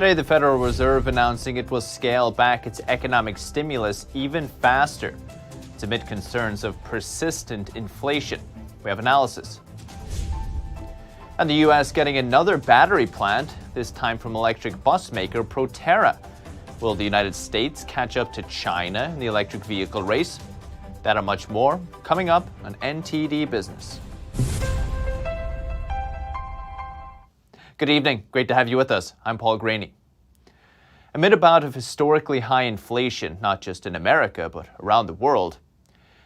Today, the Federal Reserve announcing it will scale back its economic stimulus even faster. It's amid concerns of persistent inflation. We have analysis. And the U.S. getting another battery plant, this time from electric bus maker Proterra. Will the United States catch up to China in the electric vehicle race? That and much more coming up on NTD Business. Good evening. Great to have you with us. I'm Paul Graney. Amid a bout of historically high inflation, not just in America, but around the world,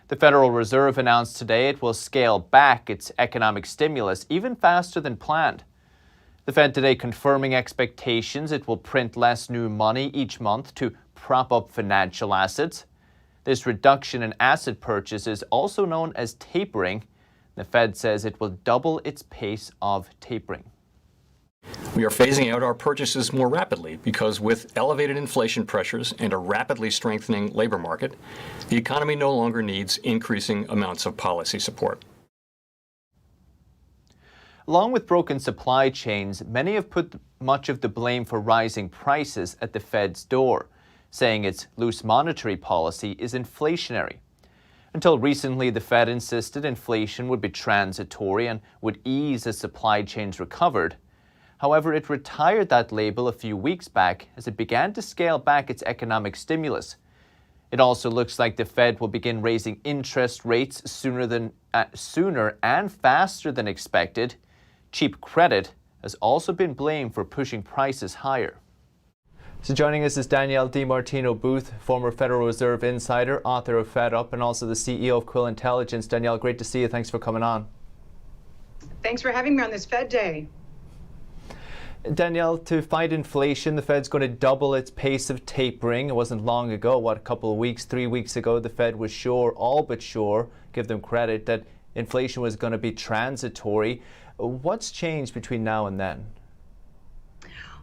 the Federal Reserve announced today it will scale back its economic stimulus even faster than planned. The Fed today confirming expectations it will print less new money each month to prop up financial assets. This reduction in asset purchases, also known as tapering, the Fed says it will double its pace of tapering. We are phasing out our purchases more rapidly because with elevated inflation pressures and a rapidly strengthening labor market, the economy no longer needs increasing amounts of policy support. Along with broken supply chains, many have put much of the blame for rising prices at the Fed's door, saying its loose monetary policy is inflationary. Until recently, the Fed insisted inflation would be transitory and would ease as supply chains recovered. However, it retired that label a few weeks back as it began to scale back its economic stimulus. It also looks like the Fed will begin raising interest rates sooner and faster than expected. Cheap credit has also been blamed for pushing prices higher. So joining us is Danielle DiMartino Booth, former Federal Reserve insider, author of Fed Up, and also the CEO of Quill Intelligence. Danielle, great to see you. Thanks for coming on. Thanks for having me on this Fed Day. Danielle, to fight inflation, the Fed's going to double its pace of tapering. It wasn't long ago, a couple of weeks, 3 weeks ago, the Fed was sure, all but sure, give them credit, that inflation was going to be transitory. What's changed between now and then?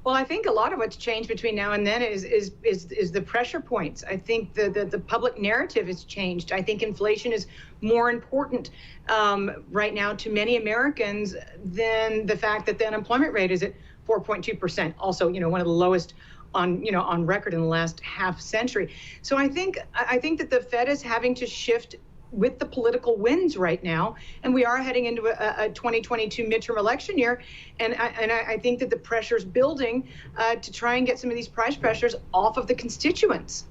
Well, I think a lot of what's changed between now and then is the pressure points. I think the public narrative has changed. I think inflation is more important right now to many Americans than the fact that the unemployment rate is at 4.2%. Also, one of the lowest on record in the last half century. So I think that the Fed is having to shift with the political winds right now, and we are heading into a 2022 midterm election year, and I think that the pressure's building to try and get some of these price pressures off of the constituents.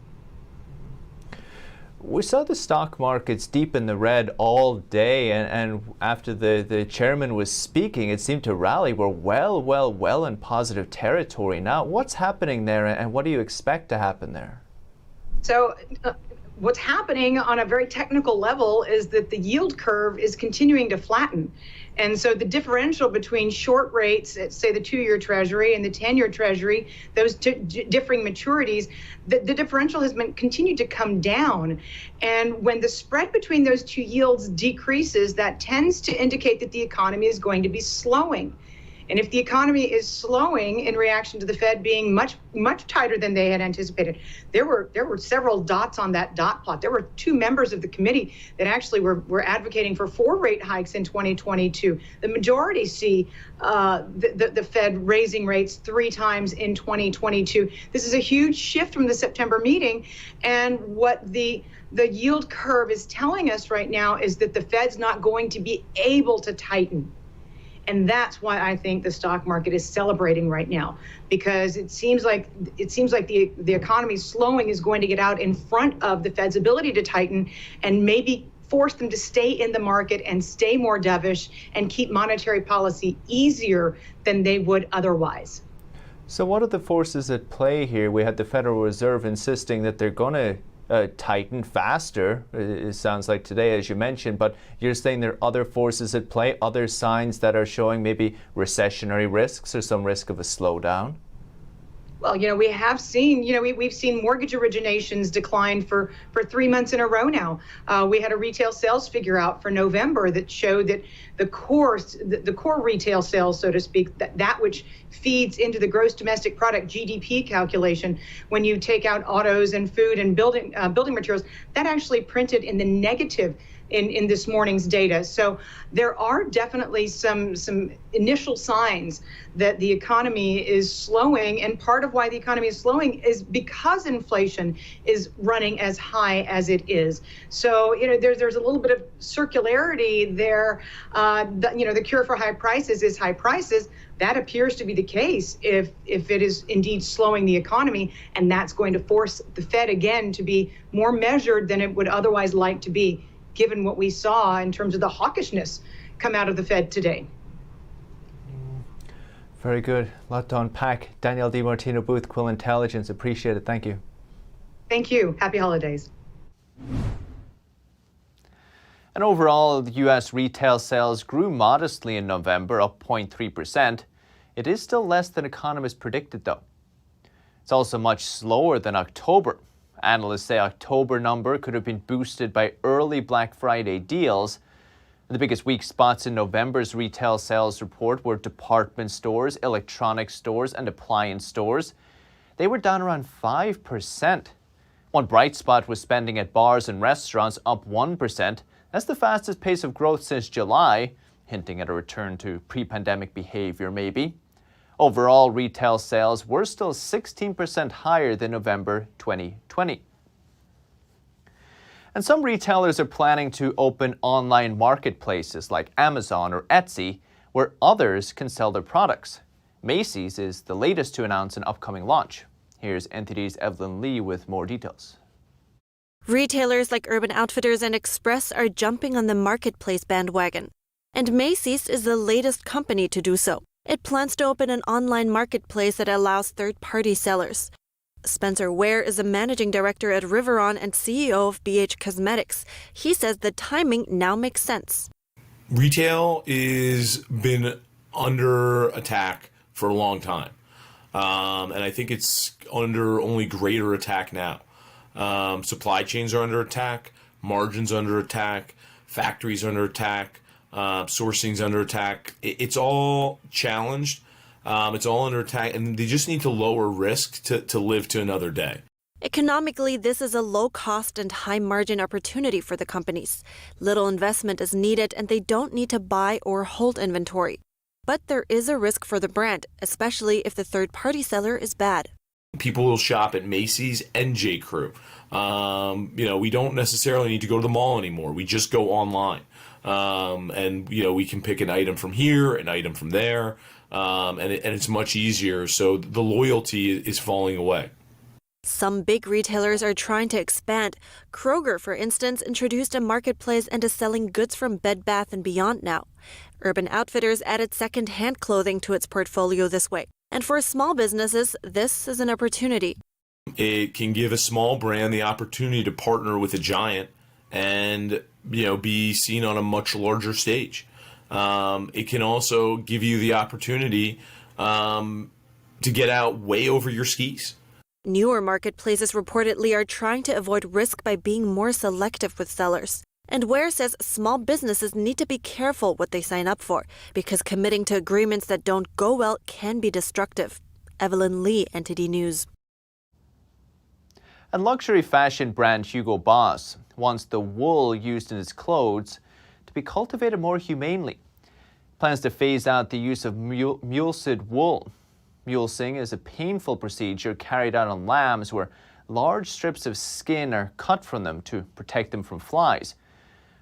We saw the stock markets deep in the red all day, and after the chairman was speaking, it seemed to rally. We're well in positive territory now. What's happening there, and what do you expect to happen there? So what's happening on a very technical level is that the yield curve is continuing to flatten. And so the differential between short rates at, say, the 2-year Treasury and the 10-year Treasury, those differing maturities, the differential has continued to come down. And when the spread between those two yields decreases, that tends to indicate that the economy is going to be slowing. And if the economy is slowing in reaction to the Fed being much tighter than they had anticipated, there were several dots on that dot plot. There were 2 members of the committee that actually were advocating for 4 rate hikes in 2022. The majority see the Fed raising rates 3 times in 2022. This is a huge shift from the September meeting, and what the yield curve is telling us right now is that the Fed's not going to be able to tighten. And that's why I think the stock market is celebrating right now, because it seems like the economy slowing is going to get out in front of the Fed's ability to tighten and maybe force them to stay in the market and stay more dovish and keep monetary policy easier than they would otherwise. So what are the forces at play here? We had the Federal Reserve insisting that they're going to tighten faster, it sounds like today, as you mentioned, but you're saying there are other forces at play, other signs that are showing maybe recessionary risks or some risk of a slowdown? Well, we have seen, we've seen mortgage originations decline for 3 months in a row now. We had a retail sales figure out for November that showed that the core retail sales, so to speak, that which feeds into the gross domestic product GDP calculation, when you take out autos and food and building materials, that actually printed in the negative in this morning's data. So there are definitely some initial signs that the economy is slowing, and part of why the economy is slowing is because inflation is running as high as it is. So there's a little bit of circularity there. The cure for high prices is high prices. That appears to be the case if it is indeed slowing the economy, and that's going to force the Fed again to be more measured than it would otherwise like to be, given what we saw in terms of the hawkishness come out of the Fed today. Very good. A lot to unpack. Danielle DiMartino Booth, Quill Intelligence. Appreciate it. Thank you. Thank you. Happy holidays. And overall, the U.S. retail sales grew modestly in November, up 0.3%. It is still less than economists predicted, though. It's also much slower than October. Analysts say October number could have been boosted by early Black Friday deals. The biggest weak spots in November's retail sales report were department stores, electronics stores, and appliance stores. They were down around 5%. One bright spot was spending at bars and restaurants, up 1%. That's the fastest pace of growth since July, hinting at a return to pre-pandemic behavior maybe. Overall, retail sales were still 16% higher than November 2020. And some retailers are planning to open online marketplaces like Amazon or Etsy, where others can sell their products. Macy's is the latest to announce an upcoming launch. Here's NTD's Evelyn Lee with more details. Retailers like Urban Outfitters and Express are jumping on the marketplace bandwagon. And Macy's is the latest company to do so. It plans to open an online marketplace that allows third-party sellers. Spencer Ware is a managing director at Riveron and CEO of BH Cosmetics. He says the timing now makes sense. Retail has been under attack for a long time. And I think it's under only greater attack now. Supply chains are under attack, margins under attack, factories under attack, sourcing's under attack. It's all challenged. It's all under attack, and they just need to lower risk to live to another day. Economically, this is a low-cost and high-margin opportunity for the companies. Little investment is needed, and they don't need to buy or hold inventory. But there is a risk for the brand, especially if the third-party seller is bad. People will shop at Macy's and J. Crew. We don't necessarily need to go to the mall anymore. We just go online. And we can pick an item from here, an item from there, and it's much easier. So the loyalty is falling away. Some big retailers are trying to expand. Kroger, for instance, introduced a marketplace and is selling goods from Bed Bath & Beyond now. Urban Outfitters added second-hand clothing to its portfolio this way. And for small businesses, this is an opportunity. It can give a small brand the opportunity to partner with a giant and be seen on a much larger stage. It can also give you the opportunity to get out way over your skis. Newer marketplaces reportedly are trying to avoid risk by being more selective with sellers. And Ware says small businesses need to be careful what they sign up for, because committing to agreements that don't go well can be destructive. Evelyn Lee, NTD News. And luxury fashion brand Hugo Boss wants the wool used in its clothes to be cultivated more humanely. Plans to phase out the use of mulesed wool. Mulesing is a painful procedure carried out on lambs where large strips of skin are cut from them to protect them from flies.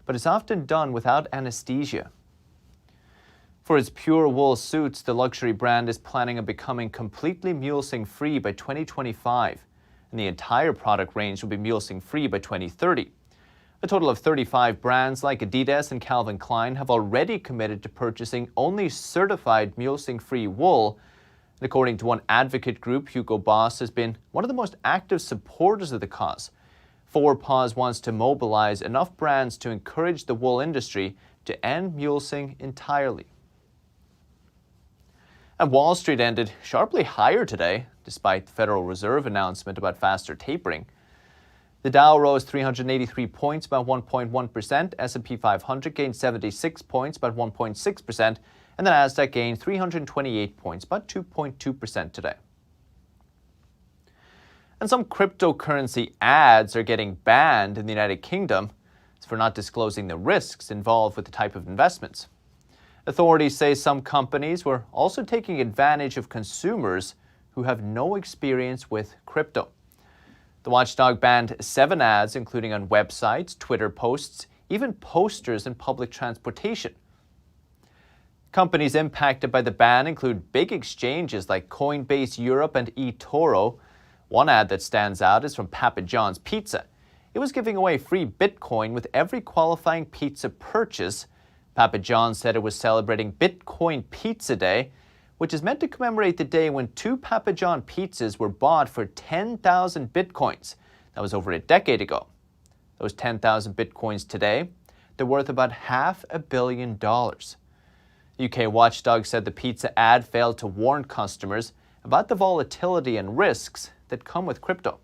But it's often done without anesthesia. For its pure wool suits, the luxury brand is planning on becoming completely mulesing-free by 2025. And the entire product range will be mulesing-free by 2030. A total of 35 brands like Adidas and Calvin Klein have already committed to purchasing only certified mulesing-free wool. And according to one advocate group, Hugo Boss has been one of the most active supporters of the cause. Four Paws wants to mobilize enough brands to encourage the wool industry to end mulesing entirely. And Wall Street ended sharply higher today, despite the Federal Reserve announcement about faster tapering. The Dow rose 383 points, about 1.1%. S&P 500 gained 76 points, about 1.6%. And the Nasdaq gained 328 points, about 2.2% today. And some cryptocurrency ads are getting banned in the United Kingdom. for not disclosing the risks involved with the type of investments. Authorities say some companies were also taking advantage of consumers who have no experience with crypto. The watchdog banned 7 ads, including on websites, Twitter posts, even posters in public transportation. Companies impacted by the ban include big exchanges like Coinbase Europe and eToro. One ad that stands out is from Papa John's Pizza. It was giving away free Bitcoin with every qualifying pizza purchase. Papa John's said it was celebrating Bitcoin Pizza Day, which is meant to commemorate the day when 2 Papa John pizzas were bought for 10,000 Bitcoins. That was over a decade ago. Those 10,000 Bitcoins today, they're worth about $500 million. UK Watchdog said the pizza ad failed to warn customers about the volatility and risks that come with crypto.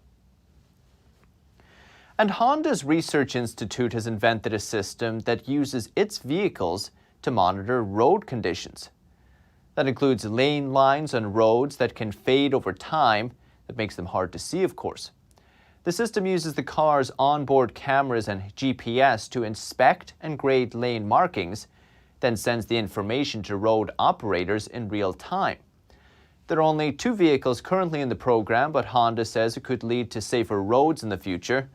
And Honda's Research Institute has invented a system that uses its vehicles to monitor road conditions. That includes lane lines on roads that can fade over time. That makes them hard to see, of course. The system uses the car's onboard cameras and GPS to inspect and grade lane markings, then sends the information to road operators in real time. There are only 2 vehicles currently in the program, but Honda says it could lead to safer roads in the future.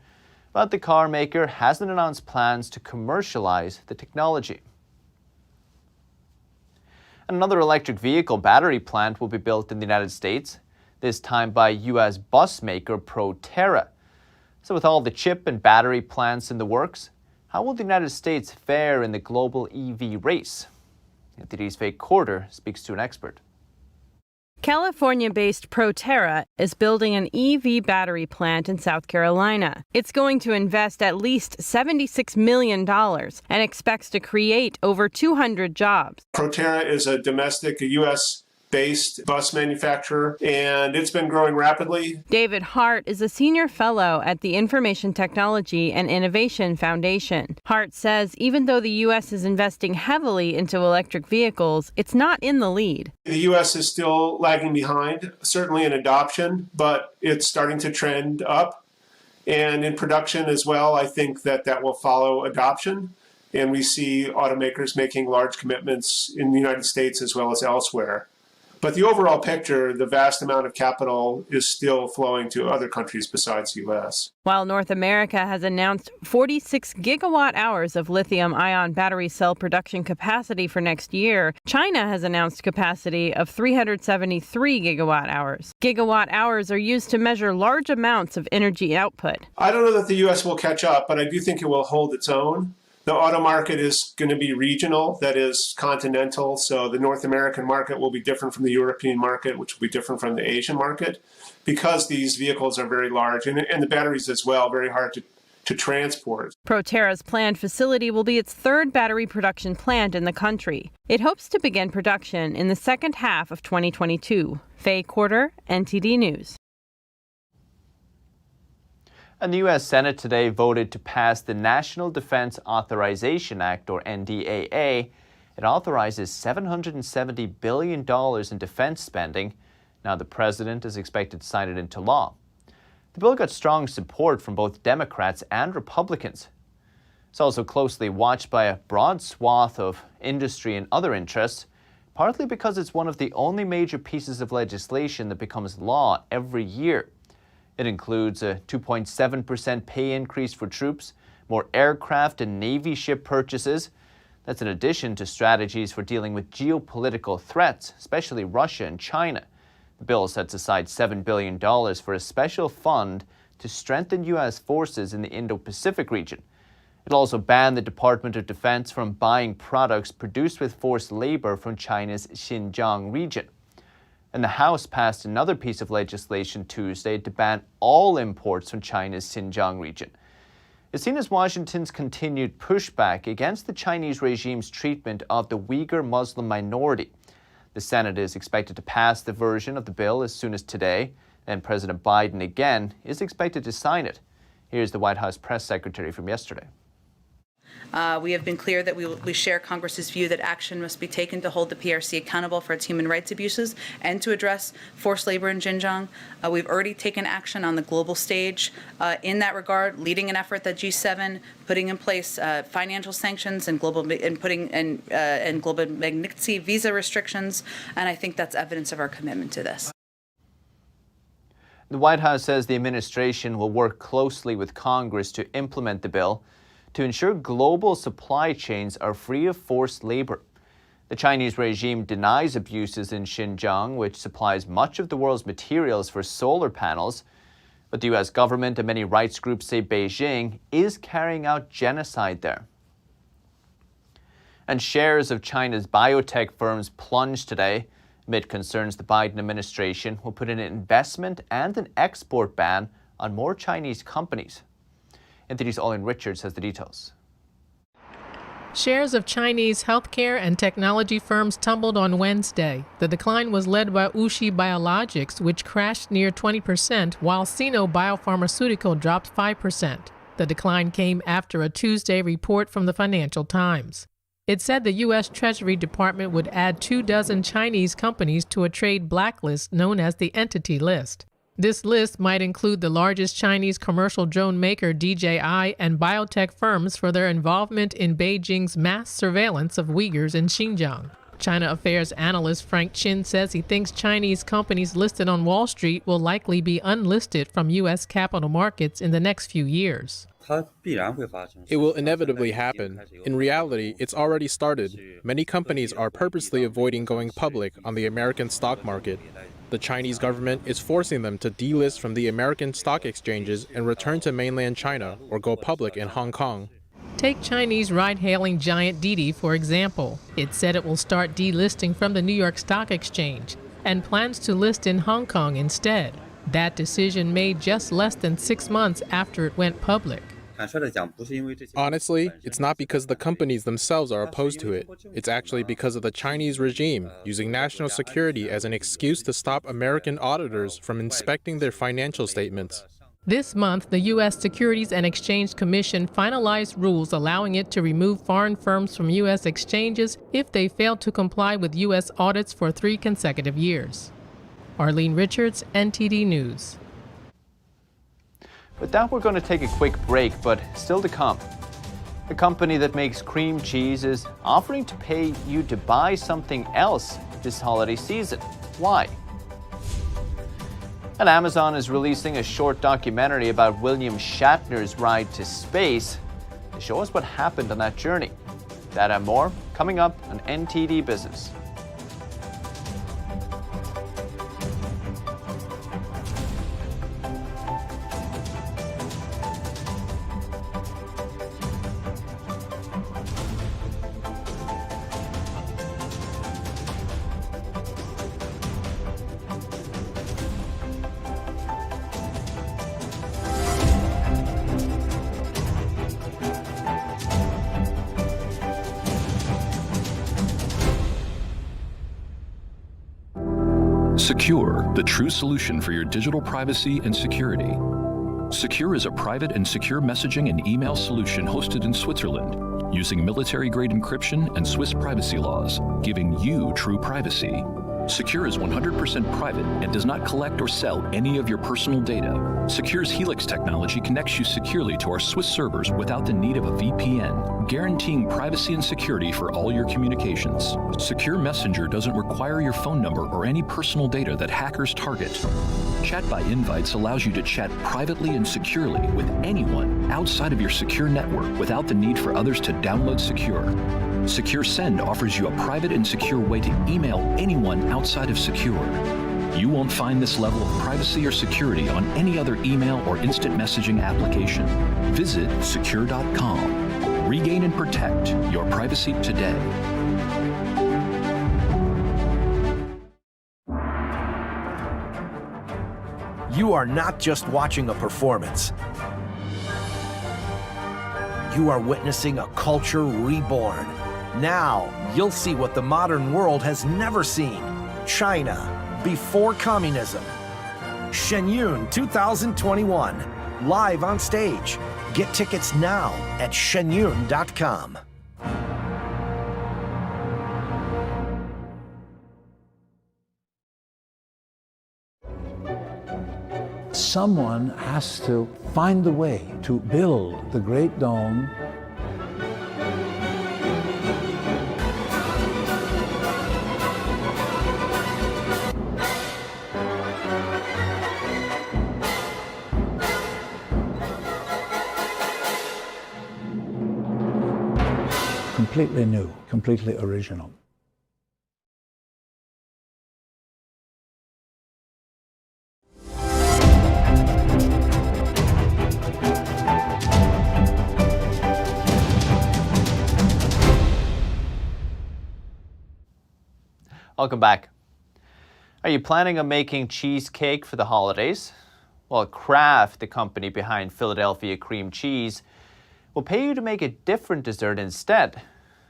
But the car maker hasn't announced plans to commercialize the technology. Another electric vehicle battery plant will be built in the United States, this time by U.S. bus maker Proterra. So with all the chip and battery plants in the works, how will the United States fare in the global EV race? NTD's Faye Corder speaks to an expert. California-based Proterra is building an EV battery plant in South Carolina. It's going to invest at least $76 million and expects to create over 200 jobs. Proterra is a U.S.-based bus manufacturer, and it's been growing rapidly. David Hart is a senior fellow at the Information Technology and Innovation Foundation. Hart says even though the U.S. is investing heavily into electric vehicles, it's not in the lead. The U.S. is still lagging behind, certainly in adoption, but it's starting to trend up. And in production as well, I think that will follow adoption. And we see automakers making large commitments in the United States as well as elsewhere. But the overall picture, the vast amount of capital is still flowing to other countries besides the U.S. While North America has announced 46 gigawatt hours of lithium-ion battery cell production capacity for next year, China has announced capacity of 373 gigawatt hours. Gigawatt hours are used to measure large amounts of energy output. I don't know that the U.S. will catch up, but I do think it will hold its own. The auto market is going to be regional, that is continental, so the North American market will be different from the European market, which will be different from the Asian market, because these vehicles are very large, and the batteries as well, very hard to transport. Proterra's planned facility will be its 3rd battery production plant in the country. It hopes to begin production in the second half of 2022. Faye Corder, NTD News. And the U.S. Senate today voted to pass the National Defense Authorization Act, or NDAA. It authorizes $770 billion in defense spending. Now the president is expected to sign it into law. The bill got strong support from both Democrats and Republicans. It's also closely watched by a broad swath of industry and other interests, partly because it's one of the only major pieces of legislation that becomes law every year. It includes a 2.7% pay increase for troops, more aircraft and Navy ship purchases. That's in addition to strategies for dealing with geopolitical threats, especially Russia and China. The bill sets aside $7 billion for a special fund to strengthen U.S. forces in the Indo-Pacific region. It'll also ban the Department of Defense from buying products produced with forced labor from China's Xinjiang region. And the House passed another piece of legislation Tuesday to ban all imports from China's Xinjiang region. It's seen as Washington's continued pushback against the Chinese regime's treatment of the Uyghur Muslim minority. The Senate is expected to pass the version of the bill as soon as today, and President Biden again is expected to sign it. Here's the White House press secretary from yesterday. We have been clear that we share Congress's view that action must be taken to hold the PRC accountable for its human rights abuses and to address forced labor in Xinjiang. We've already taken action on the global stage in that regard, leading an effort that G7, putting in place financial sanctions and global Magnitsky visa restrictions, and I think that's evidence of our commitment to this. The White House says the administration will work closely with Congress to implement the bill to ensure global supply chains are free of forced labor. The Chinese regime denies abuses in Xinjiang, which supplies much of the world's materials for solar panels. But the U.S. government and many rights groups say Beijing is carrying out genocide there. And shares of China's biotech firms plunged today amid concerns the Biden administration will put an investment and an export ban on more Chinese companies. NTD's Olin Richards has the details. Shares of Chinese healthcare and technology firms tumbled on Wednesday. The decline was led by WuXi Biologics, which crashed near 20%, while Sino Biopharmaceutical dropped 5%. The decline came after a Tuesday report from the Financial Times. It said the U.S. Treasury Department would add 24 Chinese companies to a trade blacklist known as the Entity List. This list might include the largest Chinese commercial drone maker DJI and biotech firms for their involvement in Beijing's mass surveillance of Uyghurs in Xinjiang. China affairs analyst Frank Chin says he thinks Chinese companies listed on Wall Street will likely be unlisted from U.S. capital markets in the next few years. It will inevitably happen. In reality, it's already started. Many companies are purposely avoiding going public on the American stock market. The Chinese government is forcing them to delist from the American stock exchanges and return to mainland China or go public in Hong Kong. Take Chinese ride-hailing giant Didi, for example. It said it will start delisting from the New York Stock Exchange and plans to list in Hong Kong instead. That decision made just less than 6 months after it went public. Honestly, it's not because the companies themselves are opposed to it. It's actually because of the Chinese regime using national security as an excuse to stop American auditors from inspecting their financial statements. This month, the U.S. Securities and Exchange Commission finalized rules allowing it to remove foreign firms from U.S. exchanges if they fail to comply with U.S. audits for 3 consecutive years. Arlene Richards, NTD News. With that, we're going to take a quick break, but still to come. The company that makes cream cheese is offering to pay you to buy something else this holiday season. Why? And Amazon is releasing a short documentary about William Shatner's ride to space to show us what happened on that journey. That and more coming up on NTD Business. Secure, the true solution for your digital privacy and security. Secure is a private and secure messaging and email solution hosted in Switzerland, using military-grade encryption and Swiss privacy laws, giving you true privacy. Secure is 100% private and does not collect or sell any of your personal data. Secure's Helix technology connects you securely to our Swiss servers without the need of a VPN, guaranteeing privacy and security for all your communications. Secure Messenger doesn't require your phone number or any personal data that hackers target. Chat by Invites allows you to chat privately and securely with anyone outside of your secure network without the need for others to download Secure. Secure Send offers you a private and secure way to email anyone outside of Secure. You won't find this level of privacy or security on any other email or instant messaging application. Visit secure.com. Regain and protect your privacy today. You are not just watching a performance. You are witnessing a culture reborn. Now, you'll see what the modern world has never seen. China, before communism. Shenyun 2021, live on stage. Get tickets now at shenyun.com. Someone has to find the way to build the Great Dome. Completely new, completely original. Welcome back. Are you planning on making cheesecake for the holidays? Well, Kraft, the company behind Philadelphia cream cheese, will pay you to make a different dessert instead.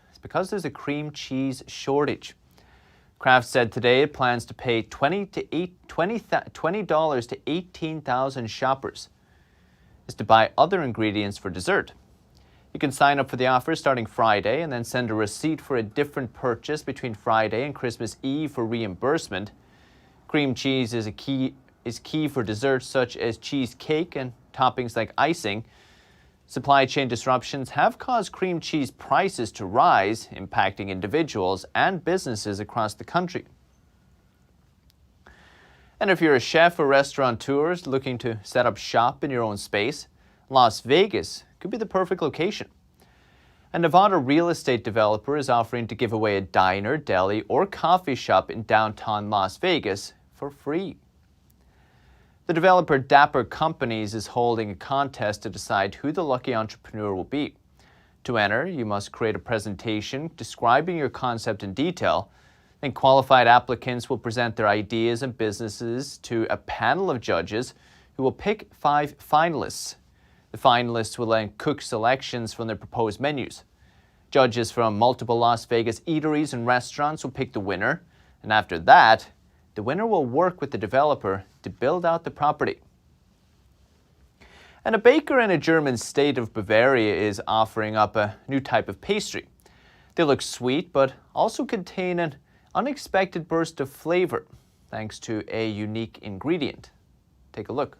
It's because there's a cream cheese shortage. Kraft said today it plans to pay $20 to 18,000 shoppers is to buy other ingredients for dessert. You can sign up for the offer starting Friday and then send a receipt for a different purchase between Friday and Christmas Eve for reimbursement. Cream cheese is key for desserts such as cheesecake and toppings like icing. Supply chain disruptions have caused cream cheese prices to rise, impacting individuals and businesses across the country. And if you're a chef or restaurateur looking to set up shop in your own space, Las Vegas could be the perfect location. A Nevada real estate developer is offering to give away a diner, deli, or coffee shop in downtown Las Vegas for free. The developer Dapper Companies is holding a contest to decide who the lucky entrepreneur will be. To enter, you must create a presentation describing your concept in detail. Then qualified applicants will present their ideas and businesses to a panel of judges who will pick 5 finalists. The finalists will then cook selections from their proposed menus. Judges from multiple Las Vegas eateries and restaurants will pick the winner, and after that, the winner will work with the developer to build out the property. And a baker in a German state of Bavaria is offering up a new type of pastry. They look sweet, but also contain an unexpected burst of flavor, thanks to a unique ingredient. Take a look.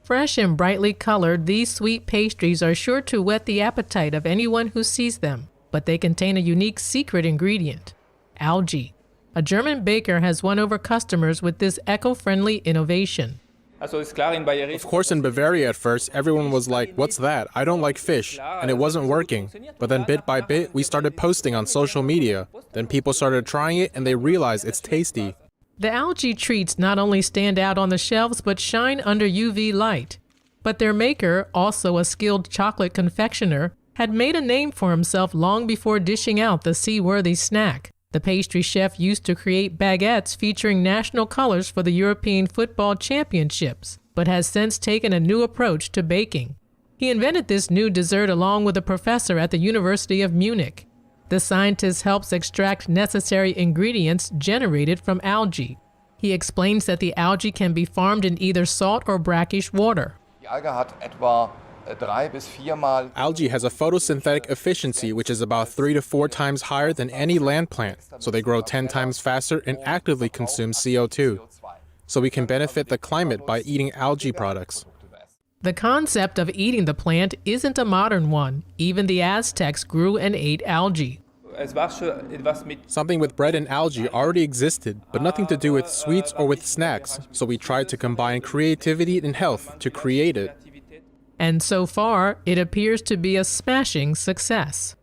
Fresh and brightly colored, these sweet pastries are sure to whet the appetite of anyone who sees them, but they contain a unique secret ingredient: algae. A German baker has won over customers with this eco-friendly innovation. Of course, in Bavaria at first, everyone was like, "What's that? I don't like fish." And it wasn't working. But then bit by bit, we started posting on social media. Then people started trying it and they realized it's tasty. The algae treats not only stand out on the shelves, but shine under UV light. But their maker, also a skilled chocolate confectioner, had made a name for himself long before dishing out the seaworthy snack. The pastry chef used to create baguettes featuring national colors for the European Football Championships, but has since taken a new approach to baking. He invented this new dessert along with a professor at the University of Munich. The scientist helps extract necessary ingredients generated from algae. He explains that the algae can be farmed in either salt or brackish water. Algae has a photosynthetic efficiency which is about 3 to 4 times higher than any land plant, so they grow 10 times faster and actively consume CO2. So we can benefit the climate by eating algae products. The concept of eating the plant isn't a modern one. Even the Aztecs grew and ate algae. Something with bread and algae already existed, but nothing to do with sweets or with snacks, so we tried to combine creativity and health to create it. And so far, it appears to be a smashing success.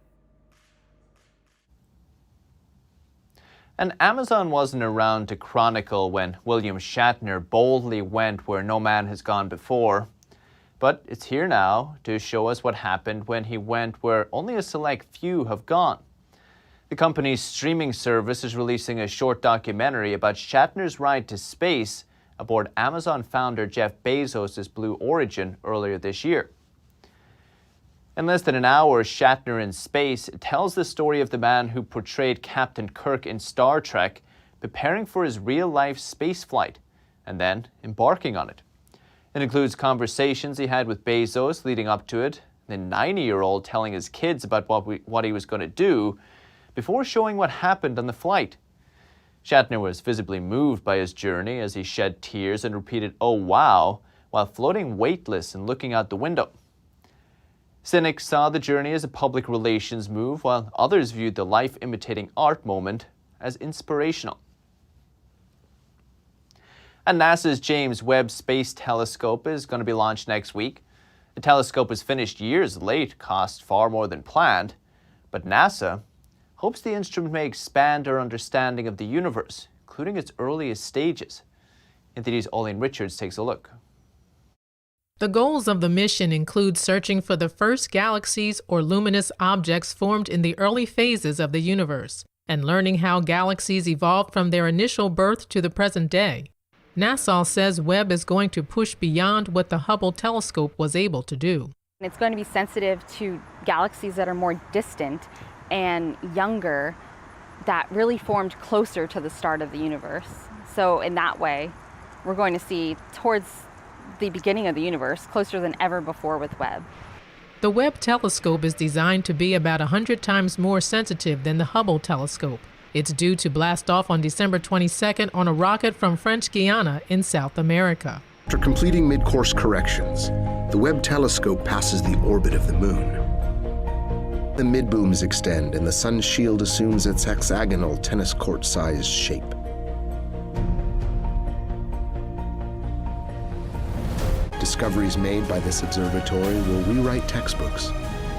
And Amazon wasn't around to chronicle when William Shatner boldly went where no man has gone before. But it's here now to show us what happened when he went where only a select few have gone. The company's streaming service is releasing a short documentary about Shatner's ride to space aboard Amazon founder Jeff Bezos' Blue Origin earlier this year. In less than an hour, Shatner in Space tells the story of the man who portrayed Captain Kirk in Star Trek, preparing for his real-life space flight and then embarking on it. It includes conversations he had with Bezos leading up to it, the 90-year-old telling his kids about what he was going to do before showing what happened on the flight. Shatner was visibly moved by his journey as he shed tears and repeated, "Oh wow," while floating weightless and looking out the window. Cynics saw the journey as a public relations move, while others viewed the life-imitating art moment as inspirational. And NASA's James Webb Space Telescope is going to be launched next week. The telescope was finished years late, cost far more than planned, but NASA hopes the instrument may expand our understanding of the universe, including its earliest stages. NTD's Olin Richards takes a look. The goals of the mission include searching for the first galaxies or luminous objects formed in the early phases of the universe, and learning how galaxies evolved from their initial birth to the present day. NASA says Webb is going to push beyond what the Hubble telescope was able to do. It's going to be sensitive to galaxies that are more distant and younger, that really formed closer to the start of the universe. So in that way, we're going to see towards the beginning of the universe closer than ever before with Webb. The Webb telescope is designed to be about 100 times more sensitive than the Hubble telescope. It's due to blast off on December 22nd on a rocket from French Guiana in South America. After completing mid-course corrections, the Webb telescope passes the orbit of the moon. The mid-booms extend and the sun's shield assumes its hexagonal tennis court-sized shape. Discoveries made by this observatory will rewrite textbooks,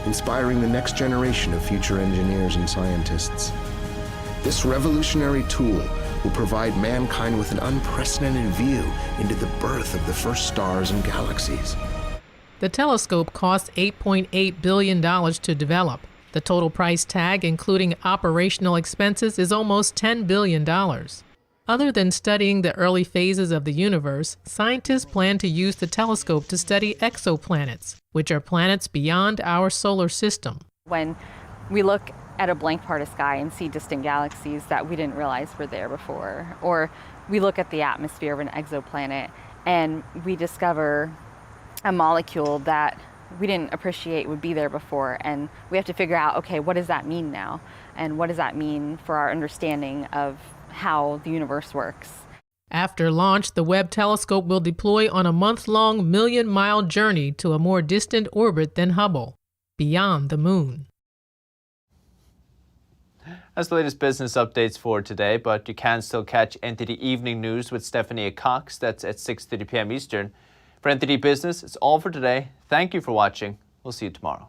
inspiring the next generation of future engineers and scientists. This revolutionary tool will provide mankind with an unprecedented view into the birth of the first stars and galaxies. The telescope cost $8.8 billion to develop. The total price tag, including operational expenses, is almost $10 billion. Other than studying the early phases of the universe, scientists plan to use the telescope to study exoplanets, which are planets beyond our solar system. When we look at a blank part of sky and see distant galaxies that we didn't realize were there before, or we look at the atmosphere of an exoplanet and we discover a molecule that we didn't appreciate would be there before, and we have to figure out, okay, what does that mean now? And what does that mean for our understanding of how the universe works? After launch, the Webb telescope will deploy on a month-long million-mile journey to a more distant orbit than Hubble, beyond the moon. That's the latest business updates for today, but you can still catch NTD Evening News with Stephanie Cox. That's at 6:30 p.m. Eastern. For NTD Business, it's all for today. Thank you for watching. We'll see you tomorrow.